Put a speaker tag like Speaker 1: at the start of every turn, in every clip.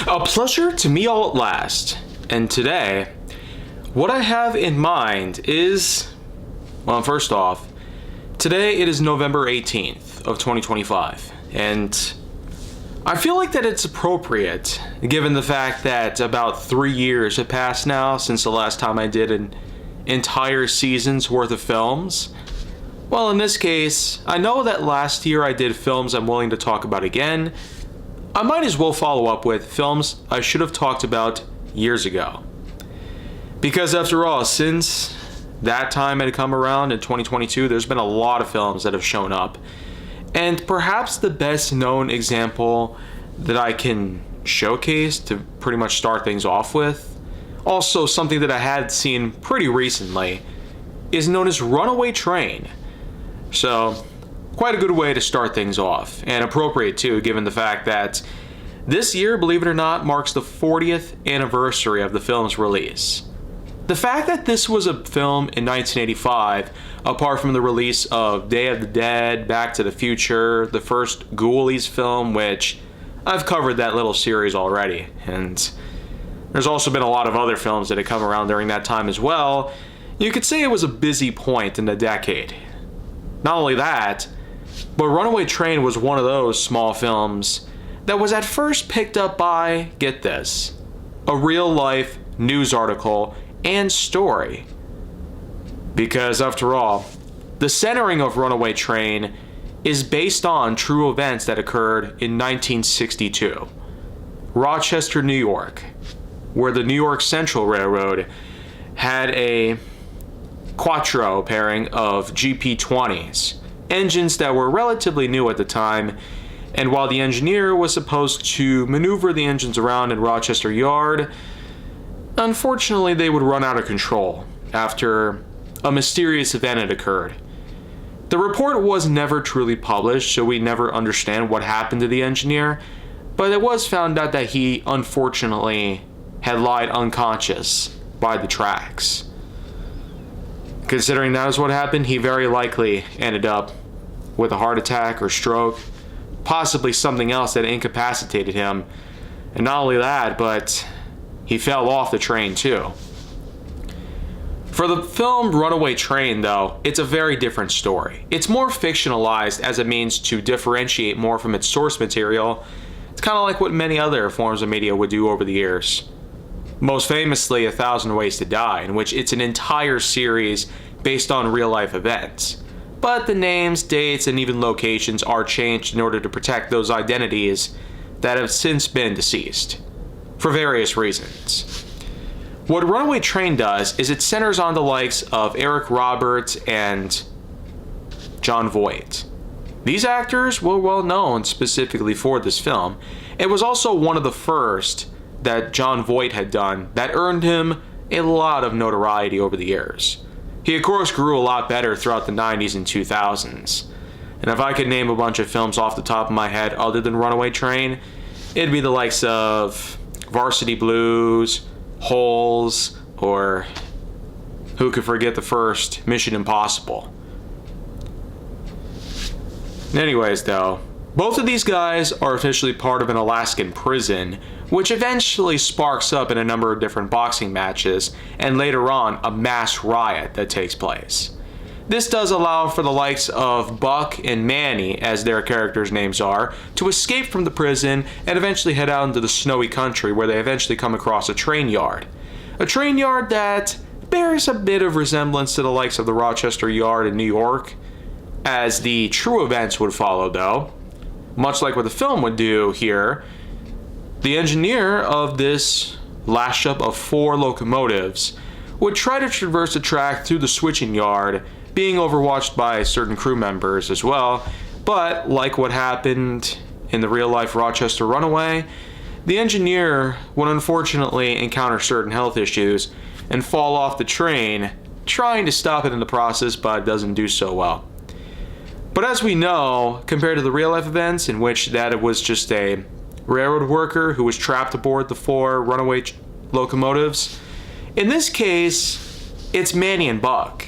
Speaker 1: A pleasure to meet all at last. And today, what I have in mind is, well, first off, today it is November 18th of 2025, and I feel like that it's appropriate, given the fact that about 3 years have passed now since the last time I did an entire season's worth of films. Well, in this case, I know that last year I did films I'm willing to talk about again. I might as well follow up with films I should have talked about years ago. Because after all, since that time had come around in 2022, there's been a lot of films that have shown up. And perhaps the best known example that I can showcase to pretty much start things off with, also something that I had seen pretty recently, is known as Runaway Train. So, quite a good way to start things off, and appropriate too, given the fact that this year, believe it or not, marks the 40th anniversary of the film's release. The fact that this was a film in 1985, apart from the release of Day of the Dead, Back to the Future, the first Ghoulies film, which I've covered that little series already, and there's also been a lot of other films that had come around during that time as well, you could say it was a busy point in the decade. Not only that, but Runaway Train was one of those small films that was at first picked up by, get this, a real-life news article and story. Because after all, the centering of Runaway Train is based on true events that occurred in 1962. Rochester, New York, where the New York Central Railroad had a Quattro pairing of GP20s, engines that were relatively new at the time, and while the engineer was supposed to maneuver the engines around in Rochester Yard, unfortunately they would run out of control after a mysterious event had occurred. The report was never truly published, so we never understand what happened to the engineer, but it was found out that he unfortunately had lied unconscious by the tracks. Considering that is what happened, he very likely ended up with a heart attack or stroke, possibly something else that incapacitated him. And not only that, but he fell off the train too. For the film Runaway Train, though, it's a very different story. It's more fictionalized as a means to differentiate more from its source material. It's kind of like what many other forms of media would do over the years. Most famously, 1,000 Ways to Die, in which it's an entire series based on real-life events. But the names, dates, and even locations are changed in order to protect those identities that have since been deceased, for various reasons. What Runaway Train does is it centers on the likes of Eric Roberts and Jon Voight. These actors were well known specifically for this film. It was also one of the first that Jon Voight had done that earned him a lot of notoriety over the years. He of course grew a lot better throughout the 90s and 2000s. And if I could name a bunch of films off the top of my head other than Runaway Train, it'd be the likes of Varsity Blues, Holes, or who could forget the first Mission Impossible. Anyways though, both of these guys are officially part of an Alaskan prison, which eventually sparks up in a number of different boxing matches, and later on, a mass riot that takes place. This does allow for the likes of Buck and Manny, as their characters' names are, to escape from the prison and eventually head out into the snowy country where they eventually come across a train yard. A train yard that bears a bit of resemblance to the likes of the Rochester Yard in New York, as the true events would follow though. Much like what the film would do here, the engineer of this lash up of 4 locomotives would try to traverse the track through the switching yard, being overwatched by certain crew members as well, but like what happened in the real-life Rochester Runaway, the engineer would unfortunately encounter certain health issues and fall off the train, trying to stop it in the process, but doesn't do so well. But as we know, compared to the real-life events in which that it was just a railroad worker who was trapped aboard the 4 runaway locomotives, in this case, it's Manny and Buck.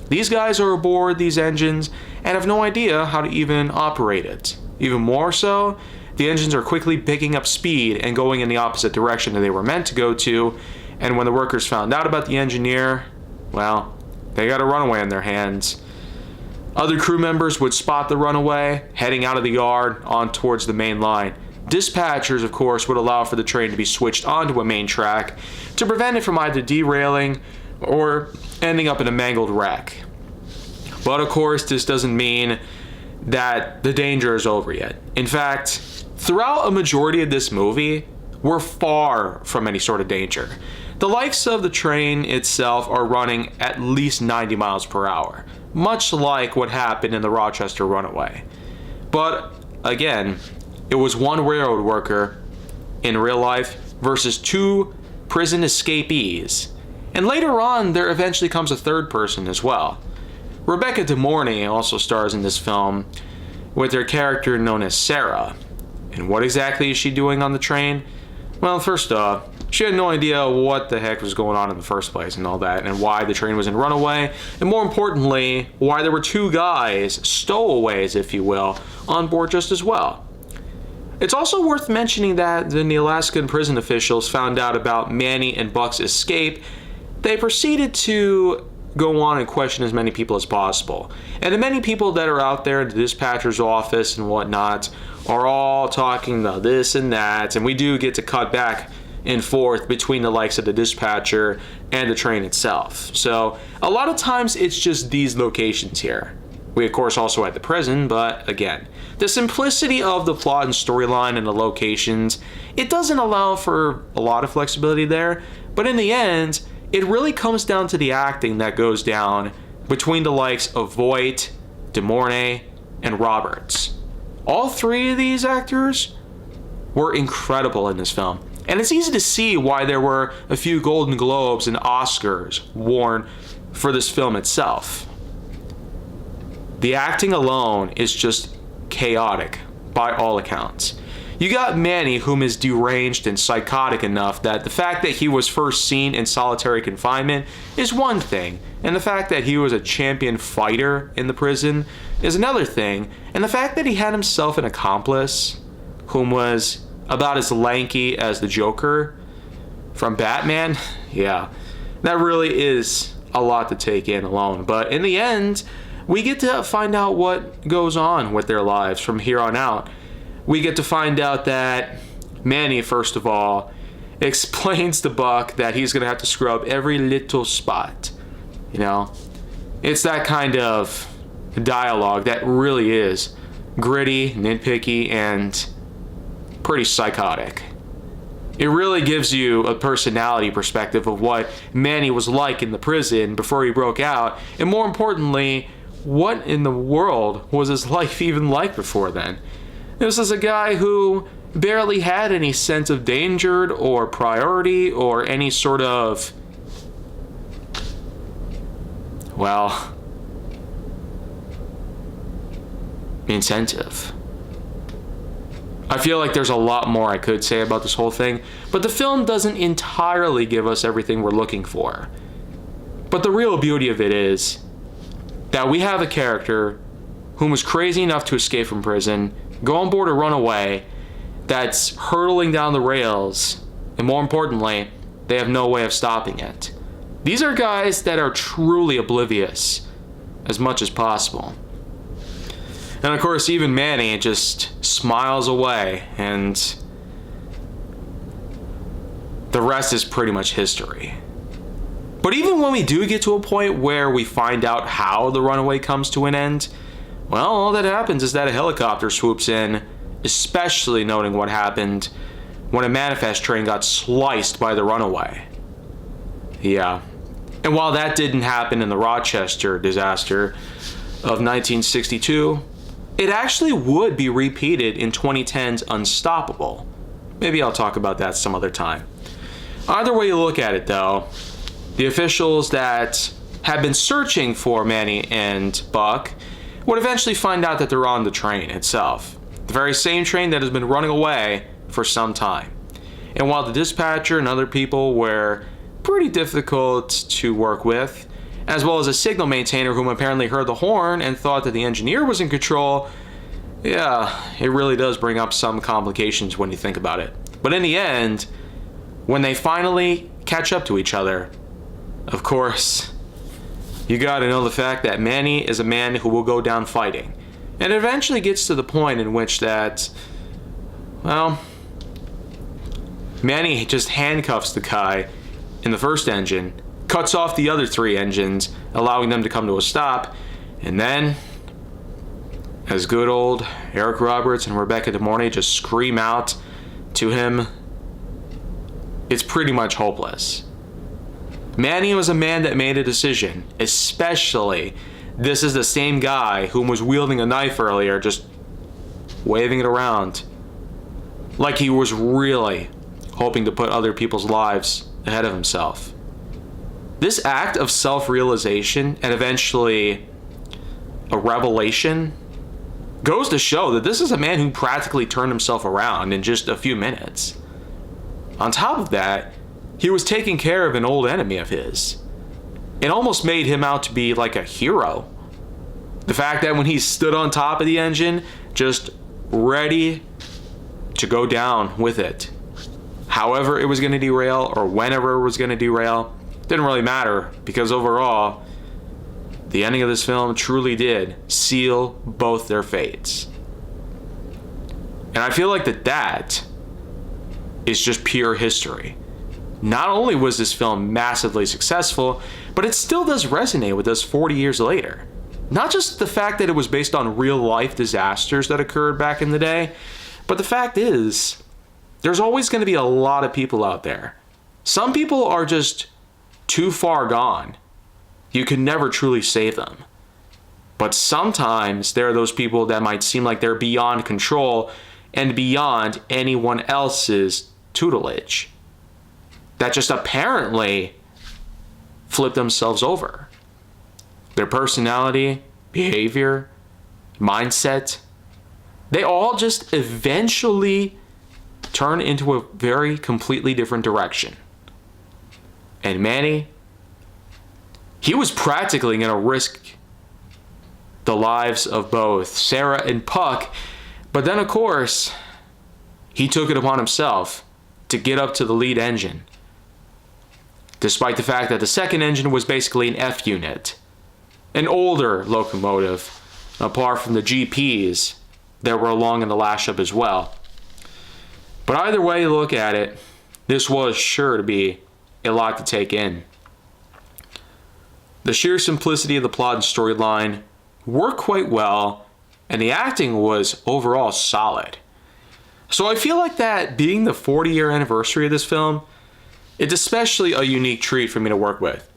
Speaker 1: These guys are aboard these engines and have no idea how to even operate it. Even more so, the engines are quickly picking up speed and going in the opposite direction that they were meant to go to. And when the workers found out about the engineer, well, they got a runaway on their hands. Other crew members would spot the runaway heading out of the yard on towards the main line. Dispatchers, of course, would allow for the train to be switched onto a main track to prevent it from either derailing or ending up in a mangled wreck. But of course, this doesn't mean that the danger is over yet. In fact, throughout a majority of this movie, we're far from any sort of danger. The likes of the train itself are running at least 90 miles per hour, much like what happened in the Rochester Runaway. But again, it was one railroad worker in real life versus two prison escapees. And later on, there eventually comes a third person as well. Rebecca De Mornay also stars in this film with her character known as Sarah. And what exactly is she doing on the train? Well, first off, she had no idea what the heck was going on in the first place and all that, and why the train was in Runaway, and more importantly, why there were two guys, stowaways if you will, on board just as well. It's also worth mentioning that when the Alaskan prison officials found out about Manny and Buck's escape, they proceeded to go on and question as many people as possible. And the many people that are out there in the dispatcher's office and whatnot are all talking about this and that, and we do get to cut back and forth between the likes of the dispatcher and the train itself. So a lot of times it's just these locations here. We of course also had the prison, but again, the simplicity of the plot and storyline and the locations, it doesn't allow for a lot of flexibility there, but in the end, it really comes down to the acting that goes down between the likes of Voight, De Mornay, and Roberts. All three of these actors were incredible in this film. And it's easy to see why there were a few Golden Globes and Oscars won for this film itself. The acting alone is just chaotic by all accounts. You got Manny, whom is deranged and psychotic enough that the fact that he was first seen in solitary confinement is one thing, and the fact that he was a champion fighter in the prison is another thing, and the fact that he had himself an accomplice whom was about as lanky as the Joker from Batman, yeah, that really is a lot to take in alone. But in the end, we get to find out what goes on with their lives from here on out. We get to find out that Manny, first of all, explains to Buck that he's going to have to scrub every little spot. You know, it's that kind of dialogue that really is gritty, nitpicky, and pretty psychotic. It really gives you a personality perspective of what Manny was like in the prison before he broke out, and more importantly, what in the world was his life even like before then? This is a guy who barely had any sense of danger or priority or any sort of, well, incentive. I feel like there's a lot more I could say about this whole thing, but the film doesn't entirely give us everything we're looking for. But the real beauty of it is that we have a character whom was crazy enough to escape from prison, go on board a runaway that's hurtling down the rails, and more importantly, they have no way of stopping it. These are guys that are truly oblivious as much as possible. And of course, even Manny just smiles away, and the rest is pretty much history. But even when we do get to a point where we find out how the runaway comes to an end, well, all that happens is that a helicopter swoops in, especially noting what happened when a manifest train got sliced by the runaway. Yeah. And while that didn't happen in the Rochester disaster of 1962, it actually would be repeated in 2010's Unstoppable. Maybe I'll talk about that some other time. Either way you look at it, though, the officials that have been searching for Manny and Buck would eventually find out that they're on the train itself. The very same train that has been running away for some time. And while the dispatcher and other people were pretty difficult to work with, as well as a signal maintainer whom apparently heard the horn and thought that the engineer was in control, Yeah, it really does bring up some complications when you think about it. But in the end, when they finally catch up to each other, of course, you gotta know the fact that Manny is a man who will go down fighting. And it eventually gets to the point in which that, well, Manny just handcuffs the guy in the first engine, cuts off the other 3 engines, allowing them to come to a stop, and then, as good old Eric Roberts and Rebecca De Mornay just scream out to him, it's pretty much hopeless. Manny was a man that made a decision, especially this is the same guy who was wielding a knife earlier, just waving it around like he was really hoping to put other people's lives ahead of himself. This act of self-realization and eventually a revelation goes to show that this is a man who practically turned himself around in just a few minutes. On top of that, he was taking care of an old enemy of his. It almost made him out to be like a hero. The fact that when he stood on top of the engine, just ready to go down with it, however it was going to derail or whenever it was going to derail, didn't really matter, because overall, the ending of this film truly did seal both their fates. And I feel like that is just pure history. Not only was this film massively successful, but it still does resonate with us 40 years later. Not just the fact that it was based on real life disasters that occurred back in the day, but the fact is, there's always going to be a lot of people out there. Some people are just too far gone. You can never truly save them. But sometimes there are those people that might seem like they're beyond control and beyond anyone else's tutelage, that just apparently flip themselves over. Their personality, behavior, mindset, they all just eventually turn into a very completely different direction. And Manny, he was practically going to risk the lives of both Sarah and Puck, but then of course, he took it upon himself to get up to the lead engine, despite the fact that the second engine was basically an F unit, an older locomotive, apart from the GPs that were along in the lash up as well. But either way you look at it, this was sure to be a lot to take in. The sheer simplicity of the plot and storyline worked quite well, and the acting was overall solid. So I feel like that being the 40-year anniversary of this film, it's especially a unique treat for me to work with.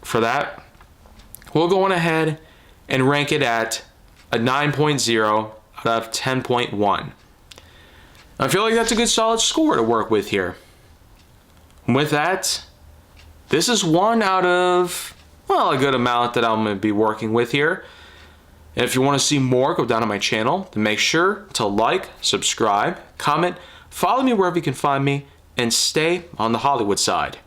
Speaker 1: For that, we'll go on ahead and rank it at a 9.0 out of 10.1. I feel like that's a good solid score to work with here. With that, this is 1 out of, well, a good amount that I'm going to be working with here. And if you want to see more, go down to my channel. Then make sure to like, subscribe, comment, follow me wherever you can find me, and stay on the Hollywood side.